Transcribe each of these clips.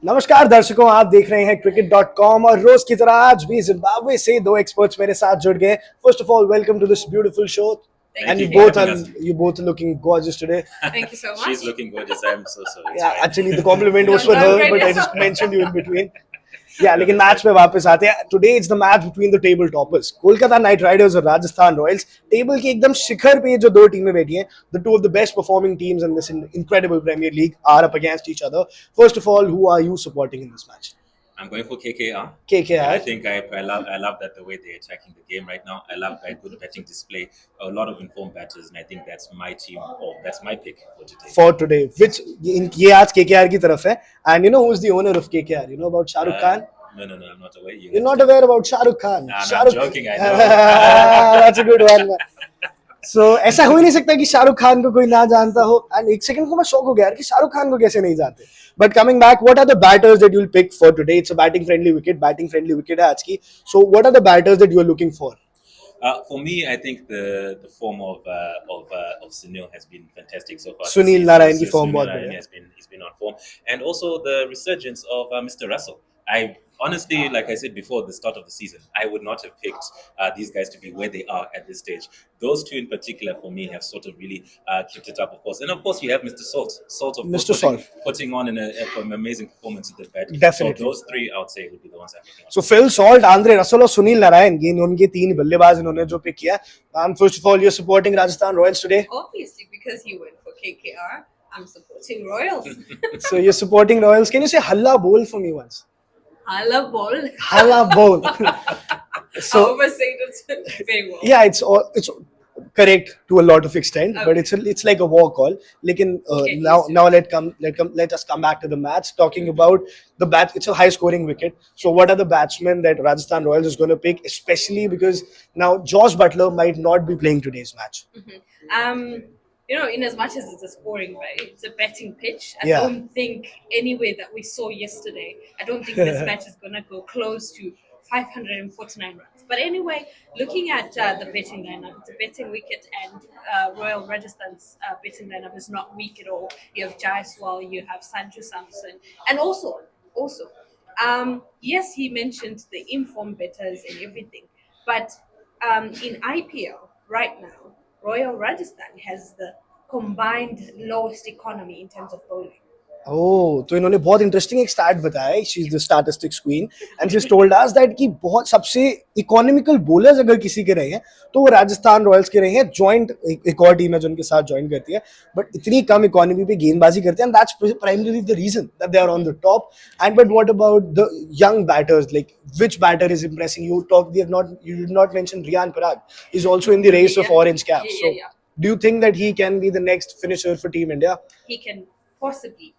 नमस्कार दर्शकों, आप देख रहे हैं cricket.com और रोज की तरह आज भी जिम्बाब्वे से दो एक्सपर्ट्स मेरे साथ जुड़ गए. First of all, welcome to this beautiful show. Thank And you you for both are having us. you both are looking gorgeous today. Thank you so much. She's looking gorgeous. I'm so sorry. It's Yeah, fine. actually the compliment was No, for no, her, great. but I just mentioned you in between. Yeah, लेकिन match में वापस आते हैं. Today it's the match between the table toppers. Kolkata night Riders और Rajasthan Royals table के एकदम शिखर पे जो दो टीमें बैठी हैं. The two of the best performing teams in this incredible Premier League are up against each other. First of all, who are you supporting in this match? I'm going for KKR. KKR. And I think I love that the way they're attacking the game right now. I love that good batting display. A lot of informed batters, and I think that's my team. Or that's my pick for today. For today, which ये आज KKR की तरफ है. And you know who's the owner of KKR? You know about Shah Rukh Khan? No, I'm not aware. You're not aware about Shah Rukh Khan? Nah, Shah I'm joking. I know. That's a good one. So ऐसा हो ही नहीं सकता कि शाहरुख खान को कोई ना जानता हो. एंड एक सेकंड को मैं शॉक हो गया यार कि शाहरुख खान को कैसे नहीं जानते. But coming back, what are the batters that you will pick for today? It's a batting friendly wicket है आज की. So what are the batters that you are looking for? For me, I think the form of Sunil has been fantastic so far. Sunil Narine की form बहुत बढ़िया. He's been on form, and also the resurgence of Mr. Russell. I honestly, like I said before, the start of the season, I would not have picked these guys to be where they are at this stage. Those two in particular, for me, have sort of really kept it up, of course. And of course, you have Mr. Salt. Salt, of Mr. course, putting on an amazing performance at the bat. Definitely. So those three, I would say, would be the ones I'm picking. So Phil Salt, Andre Russell और सुनील नारायण, ये उनके तीन बल्लेबाज इन्होंने जो pick किया. First of all, you're supporting Rajasthan Royals today. Obviously, because you went for KKR, I'm supporting Royals. So you're supporting Royals. Can you say Halla Bowl for me once? Hala ball. Halla Bowl. So However, say it very well. yeah, it's correct to a lot of extent, Okay. but it's like a war call. Lekin Okay, now let us come back to the match, talking about the bat. It's a high scoring wicket. So what are the batsmen that Rajasthan Royals is going to pick, especially because now Josh Butler might not be playing today's match? In as much as it's a scoring, right? It's a betting pitch. I Yeah. don't think anywhere that we saw yesterday, I don't think this match is going to go close to 549 runs. But anyway, looking at the betting lineup, it's a betting wicket, and Royal Rajasthan's betting lineup is not weak at all. You have Jaiswal, you have Sanju Samson, and also, yes, he mentioned the informed betters and everything, but in IPL right now, Royal Rajasthan has the combined lowest economy in terms of bowling. Oh, तो इन्होंने बहुत interesting एक stat बताया. She is the statistics queen and she has told us that कि बहुत सबसे economical bowlers अगर किसी के रहे हैं तो वो राजस्थान रॉयल्स के रहे हैं. जॉइंट एक और टीम है जो उनके साथ ज्वाइन करती है, बट इतनी कम इकोनॉमी पे गेंदबाजी करते हैं, and that's primarily the reason that they are on the top. And but what about the young batters? Like which batter is impressing you? You did not mention Riyan Parag. He's also in the race of orange caps. So do you think that he can be the next finisher for Team India? He can possibly.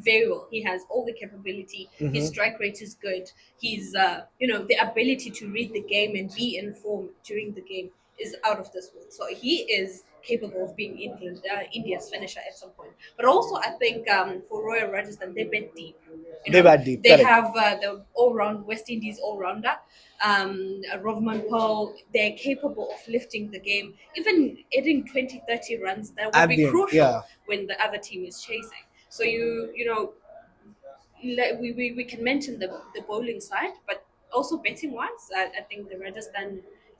Very well. He has all the capability. His strike rate is good. He's, the ability to read the game and be informed during the game is out of this world. So he is capable of being India's finisher at some point. But also, I think for Royal Rajasthan, they bet deep. They bat deep. They Correct. have the all-round West Indies all-rounder, Rovman Pearl. They're capable of lifting the game, even adding 20, 30 runs. That will At be the end, crucial yeah. when the other team is chasing. So we can mention the bowling side, but also betting wise, I think the Rajasthan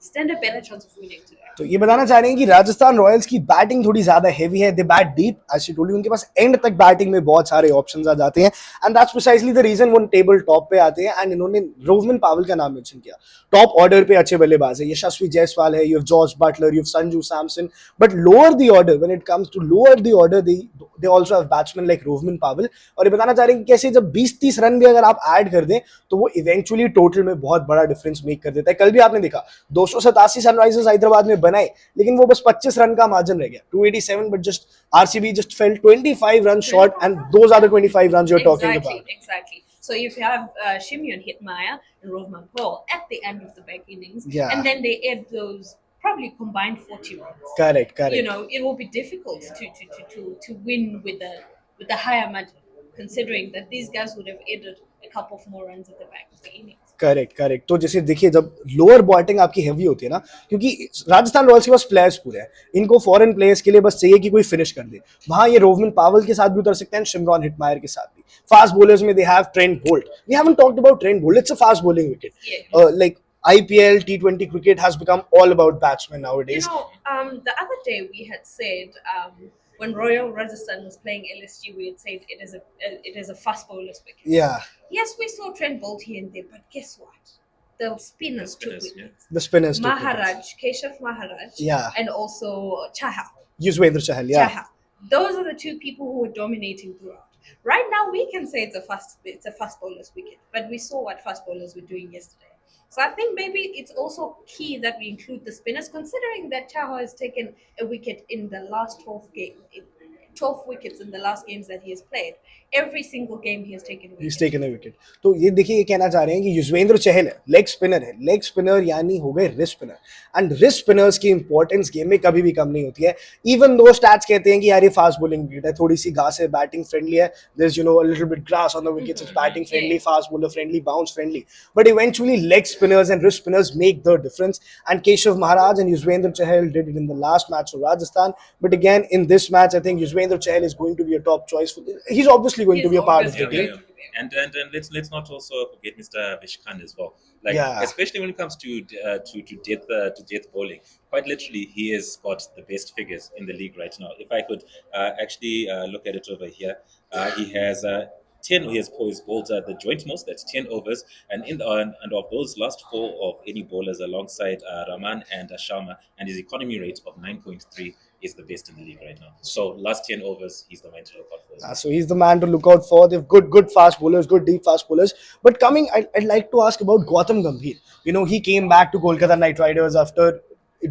stand a better chance of winning today. तो ये बताना चाह रहे हैं कि Rajasthan Royals की batting थोड़ी ज्यादा हेवी है. They bat deep, as she told you. उनके पास एंड तक बैटिंग में बहुत सारे ऑप्शंस आ जाते हैं, and that's precisely the reason वो टेबल टॉप पे आते हैं. एंड इन्होंने रोवमन पावल का नाम मेंशन किया. टॉप ऑर्डर पे अच्छे बल्लेबाज है. यशस्वी जायसवाल है, you have George Buttler, you have Sanju Samson. But lower the order, when it comes to lower the order, they also have batsman like Rovman Powell. और ये बताना चाह रहे हैं कि कैसे जब 20-30 रन भी अगर आप ऐड कर दें तो वो इवेंचुअली टोटल में बहुत बड़ा डिफरेंस मेक कर देता है. कल भी आपने देखा 287 सनराइजर्स हैदराबाद में बनाए, लेकिन वो बस 25 रन का मार्जिन रह गया. 287, but just RCB just fell 25 runs short, and those are the 25 runs you're talking about. Exactly. So if you have Shimyon Hitmaya and Rovman Pearl at the end of the back innings, Yeah. and then they add those probably combined 40 runs. Correct. It will be difficult to win with a higher margin, considering that these guys would have added a couple of more runs at the back of the innings. Correct तो जैसे देखिए जब lower batting आपकी heavy होती है ना, क्योंकि Rajasthan Royals के पास प्लेयर्स पूरे हैं, इनको फॉरेन प्लेयर्स के लिए बस चाहिए कि कोई फिनिश कर दे। वहां ये रोवमन पावल के साथ भी उतर सकते हैं, शिमरॉन हिटमायर के साथ भी। फास्ट बॉलर्स में they have Trent Boult, we haven't talked about Trent Boult, it's a fast bowling Yeah. Wicket. Like IPL T20 cricket has become all about batsmen You nowadays. know, the other day we had said when Royal Rajasthan was playing LSG, we had said it is a fast bowler's wicket. Yeah, Yes, we saw Trent Bolt here and there, but guess what? The spinners The took spinners, wickets. the spinners took wickets. Maharaj, Keshav Maharaj, Yeah. and also Chahal. Yuzvendra Chahal, yeah. Chahal. Those are the two people who were dominating throughout. Right now, we can say it's a fast bowler's wicket, but we saw what fast bowlers were doing yesterday. So I think maybe it's also key that we include the spinners, considering that Chahal has taken a wicket in the last 12 games. 12 wickets in the last games that he has played. Every single game he has taken a wicket. He's taken a wicket. तो ये देखिए ये कहना चाह रहे हैं कि युजवेंद्र चहल है, लेग स्पिनर है, लेग स्पिनर यानी हो गए wrist spinner, and wrist spinners की इंपॉर्टेंस गेम में कभी भी कम नहीं होती है। इवन दो स्टैट्स कहते हैं कि यार ये फास्ट बॉलिंग विकेट है, थोड़ी सी घास है, बैटिंग फ्रेंडली है, there is a little bit grass on the wickets, it's batting friendly, fast bowler friendly, bounce friendly, but eventually leg spinners and wrist spinners make the difference, and Keshav Maharaj and Yuzvendra Chahal did it in the last match for Rajasthan, but again in this match I think Yuzvendra Chahal is going to be a top choice he's obviously going to be a part of the Yeah, team. yeah. And let's not also forget Mr. Vishkan as well. Like Yeah. especially when it comes to death bowling, quite literally he has got the best figures in the league right now. If I could actually look at it over here, he has 10. He has bowled the joint most. That's 10 overs, and and of those last 4 of any bowlers alongside Rahman and Sharma, and his economy rate of 9.3 is the best in the league right now. So last 10 overs, he's the man to look out for. So he's the man to look out for. They've good fast bowlers, good deep fast bowlers. But coming, I'd like to ask about Gautam Gambhir. You know, he came back to Kolkata Knight Riders after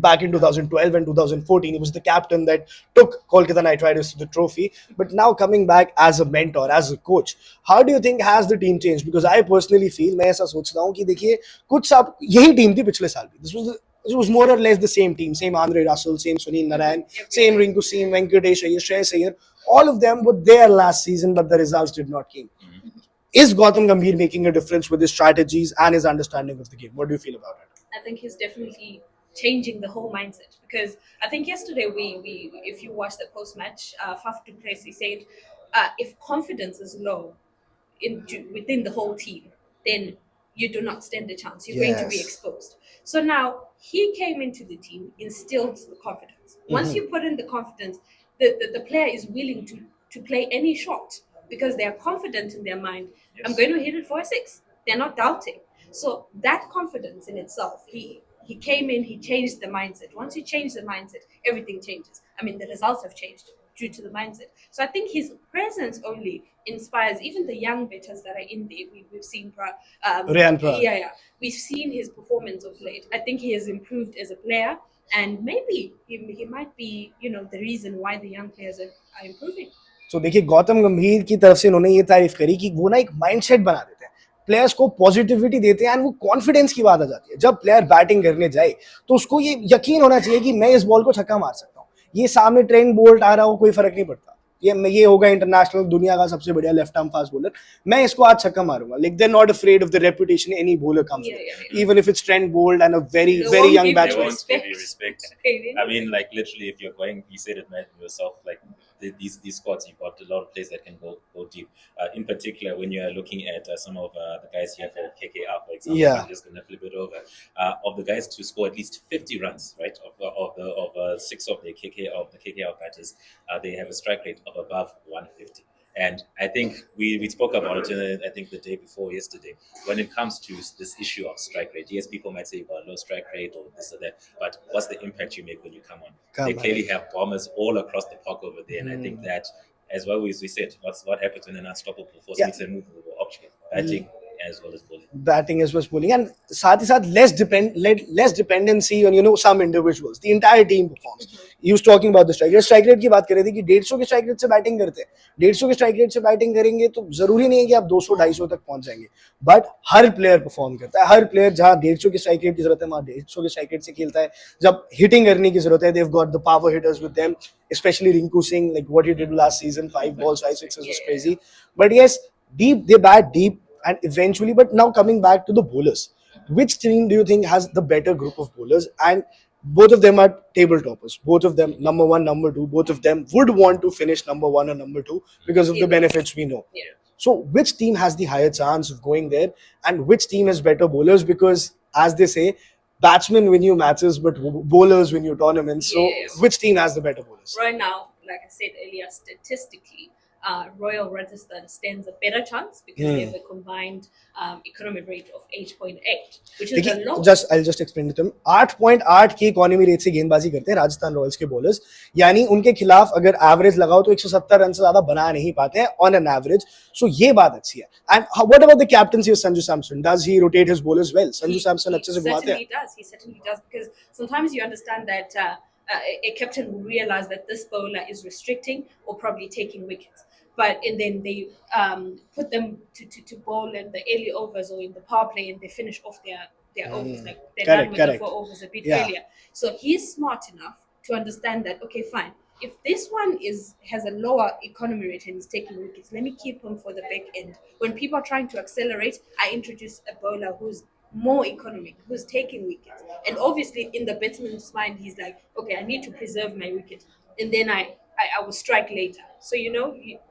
back in 2012 and 2014. He was the captain that took Kolkata Knight Riders to the trophy. But now coming back as a mentor, as a coach, how do you think has the team changed? Because I personally feel, मैं ऐसा सोचता हूँ कि देखिए कुछ साल यही team थी पिछले साल भी. It was more or less the same team, same Andre Russell, same Sunil Narayan, same Rinku Singh, Venkatesh Iyer, Shreyas Iyer. All of them were there last season, but the results did not come. Is Gautam Gambhir making a difference with his strategies and his understanding of the game? What do you feel about it? I think he's definitely changing the whole mindset, because I think yesterday we if you watched the post match, Faf du Plessis said if confidence is low within the whole team, then you do not stand a chance. You're going to be Yes. exposed. So now he came into the team, instilled the confidence. Once you put in the confidence, the player is willing to play any shot because they are confident in their mind. Yes. I'm going to hit it for a 6. They're not doubting. So that confidence in itself, he came in, he changed the mindset. Once you change the mindset, everything changes. I mean, the results have changed due to the mindset. So I think his presence only inspires even the young batters that are in there. We've seen Ryan Parag. Yeah. We've seen his performance of late. I think he has improved as a player, and maybe he might be, the reason why the young players are improving. So देखिए गौतम गंभीर की तरफ से उन्होंने ये तारीफ करी कि वो ना एक माइंडसेट बना देते हैं, प्लेयर्स को पॉजिटिविटी देते हैं, एंड वो कॉन्फिडेंस की बात आ जाती है. जब प्लेयर बैटिंग करने जाए तो उसको ये यकीन होना चाहिए कि मैं इस बॉल को छक्का मार सकता हूँ. ये सामने ट्रेंट बोल्ट आ रहा हो, कोई फर्क नहीं पड़ता. ये होगा इंटरनेशनल दुनिया का सबसे बढ़िया लेफ्ट आर्म फास्ट बॉलर, मैं इसको आज छक्का मारूंगा. Like they are not afraid of the reputation any bowler comes with, even if it's Trent Boult and a very They very won't young give you They batsman. won't give you respect. Really? I mean, like literally, if you're going, you said it man, yourself, like these squads, you've got a lot of players that can go deep. In particular, when you're looking at some of the guys here for KKR, for example, Yeah. I'm just gonna flip it over. Of the guys to score at least 50 runs, right? Of 6 of the KKR batters, they have a strike rate of above 150. And I think we spoke about it, I think the day before yesterday, when it comes to this issue of strike rate. Yes, people might say you've got a low strike rate or this or that, but what's the impact you make when you come on? Come They on. clearly have bombers all across the park over there, and I think that, as well as we said, what happens when an unstoppable force Yeah. makes a move over option, batting as well as bowling. Batting as well as bowling, and साथ ही साथ less dependency on some individuals. The entire team performs. He was talking about the strike rate की बात कर रहे थे कि 150 के स्ट्राइक रेट से बैटिंग करते हैं. 150 के स्ट्राइक रेट से बैटिंग करेंगे तो जरूरी नहीं है कि आप 200-250 तक पहुंच जाएंगे, बट हर प्लेयर परफॉर्म करता है. हर प्लेयर जहां 150 के स्ट्राइक रेट की जरूरत है वहां 150 के स्ट्राइक रेट से खेलता है. जब हिटिंग करने की जरूरत है, they have got the power hitters with them, especially Rinku Singh, like what he did last season, 5 balls, 5 sixes was crazy. But yes, deep, they bat deep. and eventually, but now coming back to the bowlers, which team do you think has the better group of bowlers? And both of them are table toppers. Both of them, number one, number two, both of them would want to finish number one or number two because of the Either. benefits we know. Yeah. So, which team has the higher chance of going there, and which team has better bowlers? Because, as they say, batsmen win you matches, but bowlers win you tournaments. So, Yes. which team has the better bowlers? Right now, like I said earlier, statistically, Royal Rajasthan stands a better chance because they have a combined economic rate of 8.8, which is the देखिए lowest. I'll just explain to them. 8.8 की economy rate से गेंदबाजी करते हैं Rajasthan Royals के bowlers, यानी उनके खिलाफ अगर एवरेज लगाओ तो 170 रन से ज्यादा बना नहीं पाते हैं ऑन एन एवरेज. सो ये बात अच्छी है. And what about the captaincy of Sanju Samson? Does he rotate his bowlers well? Sanju Samson अच्छे से घुमाते हैं. Certainly does. He certainly does because sometimes you understand that a captain will realize that this bowler is restricting or probably taking wickets. And then they put them to bowl in the early overs or in the power play, and they finish off their overs, like they're done with the 4 overs a bit earlier. So he's smart enough to understand that, okay, fine, if this one has a lower economy rate and is taking wickets, let me keep him for the back end. When people are trying to accelerate, I introduce a bowler who's more economic, who's taking wickets. And obviously in the batsman's mind, he's like, okay, I need to preserve my wicket, and then I will strike later. So,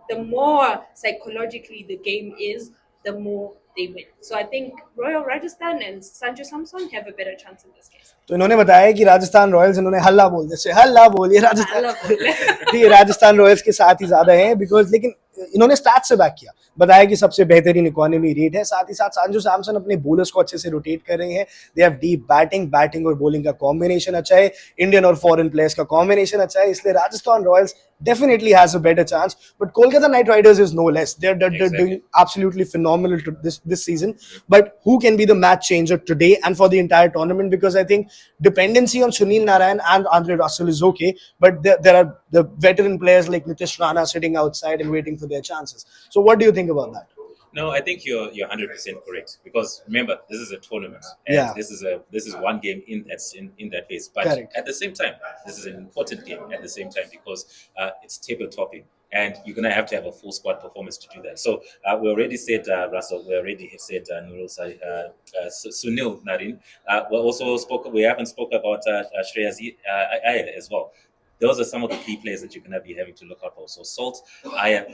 the more psychologically the game is, the more they win. So I think Royal Rajasthan and Sanju Samson have a better chance in this case. तो इन्होंने बताया कि Rajasthan Royals, इन्होंने हल्ला बोल, जैसे हल्ला बोल, ये राजस्थान हल्ला बोल। ठीक है, राजस्थान रॉयल्स के साथ ही ज्यादा है बिकॉज, लेकिन इन्होंने स्टैट्स से बैक किया, बताया कि सबसे बेहतरीन इकोनॉमी रेट है. साथ ही साथ संजू सैमसन अपने बॉलर्स को अच्छे से रोटेट कर रहे हैं. दे हैव डीप बैटिंग और बॉलिंग का कॉम्बिनेशन अच्छा है, इंडियन और फॉरेन प्लेयर्स का कॉम्बिनेशन अच्छा है, इसलिए Rajasthan Royals definitely has a better chance. But Kolkata Knight Riders is no less. They're Exactly. doing absolutely phenomenal this season. But who can be the match changer today and for the entire tournament? Because I think dependency on Sunil Narayan and Andre Russell is okay, but there are the veteran players like Nitish Rana sitting outside and waiting for their chances. So what do you think about that? No, I think you're 100% correct, because remember, this is a tournament, and Yeah. this is one game in that phase. But Correct. at the same time, this is an important game at the same time, because it's table topping, and you're gonna have to have a full squad performance to do that. So we already said Russell, we already said Sunil Narine. We haven't spoke about Shreyas Iyer as well. Those are some of the key players that you're going to be having to look out for. So Salt, Iyer,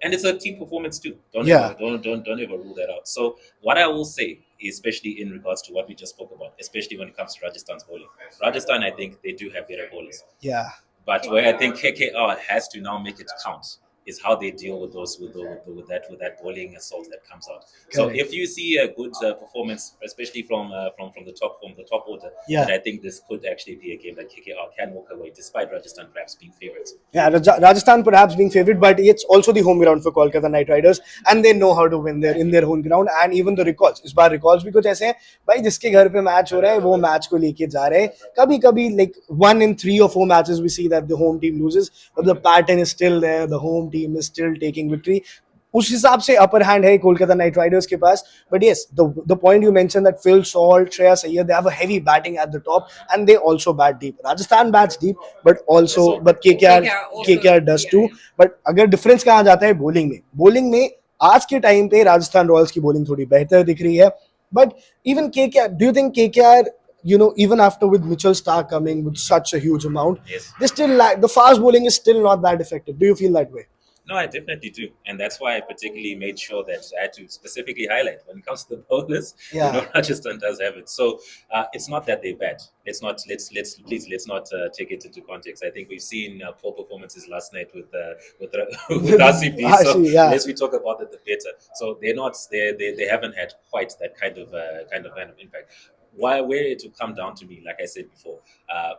and it's a team performance too. Don't ever rule that out. So what I will say, especially in regards to what we just spoke about, especially when it comes to Rajasthan's bowling, Rajasthan, I think they do have better bowlers. Yeah. But where I think KKR has to now make it count is how they deal with those with that bowling assault that comes out. So Correct. if you see a good performance, especially from the top order, Yeah. then I think this could actually be a game that KKR can walk away, despite Rajasthan perhaps being favorites. Yeah, Rajasthan perhaps being favourite, but it's also the home ground for Kolkata Knight Riders, and they know how to win there in their home ground. And even the recalls, इस बार recalls भी कुछ ऐसे हैं, भाई जिसके घर पे match हो रहा है वो मैच को लेके जा रहे हैं. कभी-कभी like 1 in 3 or 4 matches we see that the home team loses, but the pattern is still there. The home team is still taking victory. उस हिसाब से अपर हैंड है कोलकाता नाइट राइडर्स के पास. But yes, the point you mention that Phil Salt, Shreyas Iyer, they have a heavy batting at the top and they also bat deep. Rajasthan bats deep but also KKR does too. But अगर difference कहाँ जाता है bowling में आज के time पे Rajasthan Royals की bowling थोड़ी बेहतर दिख रही है. But even KKR, do you think KKR, even after with Mitchell Starc coming with such a huge amount, Yes. they still the fast bowling is still not that effective? Do you feel that way? No, I definitely do, and that's why I particularly made sure that I had to specifically highlight when it comes to the bowlers. Yeah. Rajasthan does have it. So it's not that they're bad. Let's not take it into context. I think we've seen poor performances last night with RCB. So Rashi, yeah. let's we talk about it the better. So they're not they haven't had quite that kind of impact. Where it will come down to me, like I said before,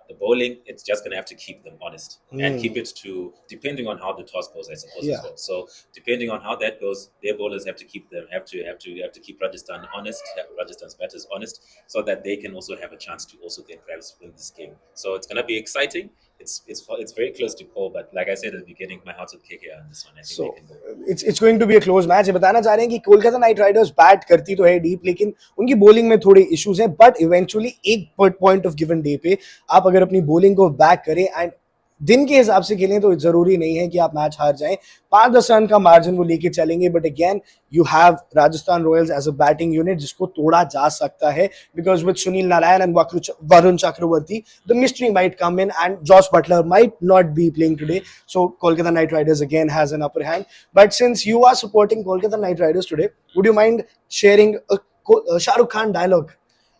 the bowling, it's just going to have to keep them honest and keep it to, depending on how the toss goes, I suppose. Yeah. As well. So depending on how that goes, their bowlers have to keep keep Rajasthan honest, have Rajasthan's batters honest, so that they can also have a chance to also then perhaps win this game. So it's going to be exciting. It's very close to call, but like I said at the beginning, my heart's with KKR on this one. I think So they can go. it's going to be a close match. ये बताना चाह रहे हैं कि Kolkata night Riders bat करती तो है deep, लेकिन उनकी बॉलिंग में थोड़े इश्यूज हैं. बट इवेंचुअली एक पॉइंट ऑफ गिवन डे पे आप अगर अपनी बॉलिंग को बैक करें, एंड दिन के हिसाब से खेलें तो जरूरी नहीं है कि आप मैच हार जाएं. 5-10 रन का मार्जिन वो लेके चलेंगे, but again you have Rajasthan Royals as a batting unit जिसको तोड़ा जा सकता है, because with Sunil Narine and Varun Chakravarthy the mystery might come in and Jos Buttler might not be playing today. So Kolkata night Riders again has an upper hand. But since you are supporting Kolkata Knight Riders today, would you mind sharing a Shah Rukh Khan dialogue?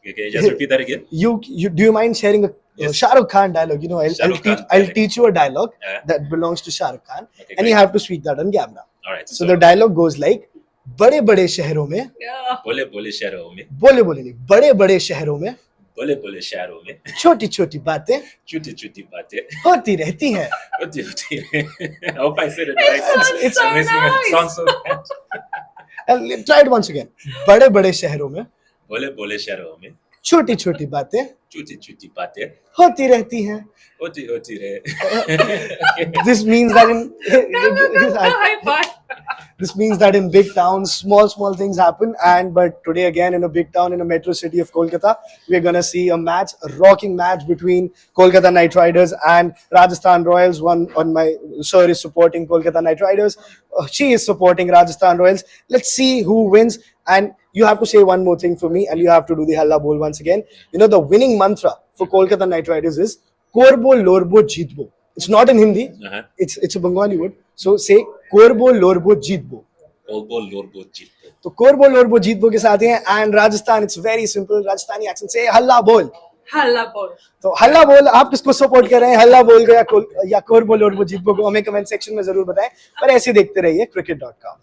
Okay, just repeat that again. You do you mind sharing a Yes. Shah Rukh Khan dialogue? You know, Shah Rukh Khan I'll dialogue. teach you a dialogue Yeah. that belongs to Shah Rukh Khan, Okay, and you great. have to speak that on camera. All right. So the dialogue goes like, बड़े बड़े शहरों में, Yeah. बोले बोले शहरों में, बोले बोले नहीं, बड़े बड़े शहरों में बोले बोले शहरों में, छोटी छोटी बातें छोटी छोटी बातें होती रहती हैं. होती होती है. I hope I said it right. It's so amazing. nice. It sounds so bad. And try it once again. बड़े बड़े शहरों में बोले बोले शहरों में, छोटी छोटी बातें छोटी छोटी बातें होती रहती हैं. होती होती रहे. This means that in High five. this means that in big towns, small things happen. But today again in a big town, in a metro city of Kolkata, we're gonna see a rocking match between Kolkata Knight Riders and Rajasthan Royals. One on my sir is supporting Kolkata Knight Riders. She is supporting Rajasthan Royals. Let's see who wins. And you have to say one more thing for me, and you have to do the Halla Bol once again. You know, the winning mantra for Kolkata Knight Riders is Korbo Lorbo Jeetbo. It's not in Hindi. Uh-huh. It's a Bengali word. So say Korbo Lorbo Jeetbo. Olbo lorbo जीतो. तो कोरबो लोरबो जीतबो के साथ हैं. And Rajasthan, it's very simple. Rajasthani accent से हल्ला बोल. Halla ball. तो हल्ला बोल, आप किसको सपोर्ट कर रहे हैं? हल्ला बोल को या कोरबो लोरबो जीतबो को हमें कमेंट सेक्शन में जरूर बताएं. पर ऐसे देखते रहिए cricket.com.